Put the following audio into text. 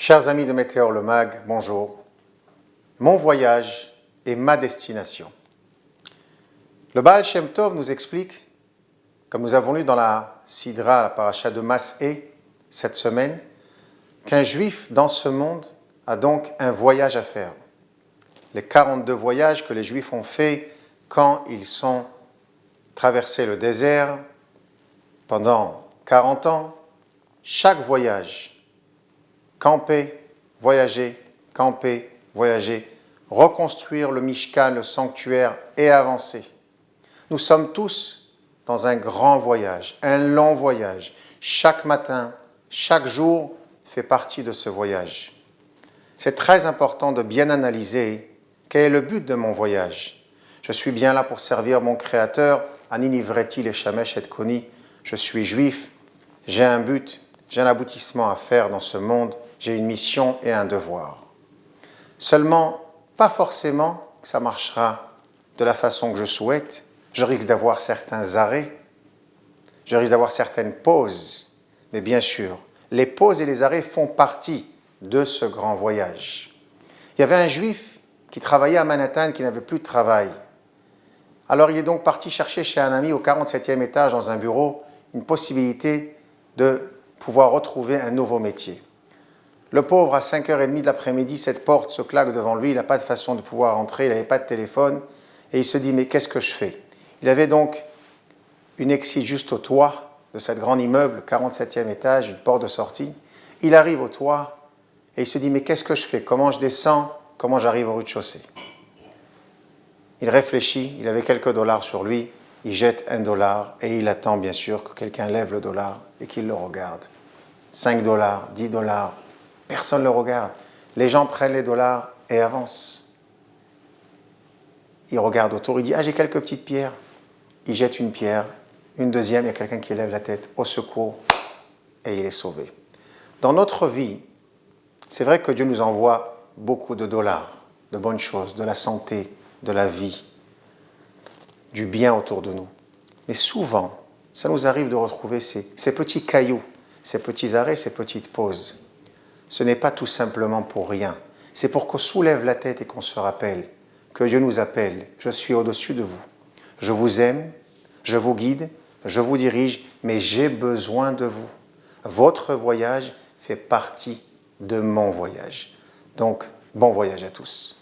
Chers amis de Météor le Mag, bonjour. Mon voyage est ma destination. Le Baal Shem Tov nous explique, comme nous avons lu dans la Sidra, la paracha de Mas'é, cette semaine, qu'un juif dans ce monde a donc un voyage à faire. Les 42 voyages que les juifs ont faits quand ils sont traversés le désert pendant 40 ans, chaque voyage, camper, voyager, reconstruire le Mishkan, le sanctuaire et avancer. Nous sommes tous dans un grand voyage, un long voyage. Chaque matin, chaque jour fait partie de ce voyage. C'est très important de bien analyser quel est le but de mon voyage. Je suis bien là pour servir mon Créateur, Ani Vreti le Shamesh et Koni. Je suis juif, j'ai un but, j'ai un aboutissement à faire dans ce monde, j'ai une mission et un devoir. Seulement, pas forcément que ça marchera de la façon que je souhaite. Je risque d'avoir certains arrêts, je risque d'avoir certaines pauses. Mais bien sûr, les pauses et les arrêts font partie de ce grand voyage. Il y avait un juif qui travaillait à Manhattan, qui n'avait plus de travail. Alors il est donc parti chercher chez un ami au 47e étage dans un bureau une possibilité de pouvoir retrouver un nouveau métier. Le pauvre, à 5h30 de l'après-midi, cette porte se claque devant lui, il n'a pas de façon de pouvoir entrer, il n'avait pas de téléphone, et il se dit, mais qu'est-ce que je fais? Il avait donc une exit juste au toit de cet grand immeuble, 47e étage, une porte de sortie. Il arrive au toit, et il se dit, mais qu'est-ce que je fais? Comment je descends? Comment j'arrive au rez-de-chaussée? Il réfléchit, il avait quelques dollars sur lui, il jette $1, et il attend bien sûr que quelqu'un lève le dollar et qu'il le regarde. 5 dollars, 10 dollars, personne ne le regarde. Les gens prennent les dollars et avancent. Il regarde autour, il dit « Ah, j'ai quelques petites pierres ». Il jette une pierre, une deuxième, il y a quelqu'un qui lève la tête, au secours, et il est sauvé. Dans notre vie, c'est vrai que Dieu nous envoie beaucoup de dollars, de bonnes choses, de la santé, de la vie, du bien autour de nous. Mais souvent, ça nous arrive de retrouver ces petits cailloux, ces petits arrêts, ces petites pauses. Ce n'est pas tout simplement pour rien. C'est pour qu'on soulève la tête et qu'on se rappelle que Dieu nous appelle. Je suis au-dessus de vous. Je vous aime, je vous guide, je vous dirige, mais j'ai besoin de vous. Votre voyage fait partie de mon voyage. Donc, bon voyage à tous.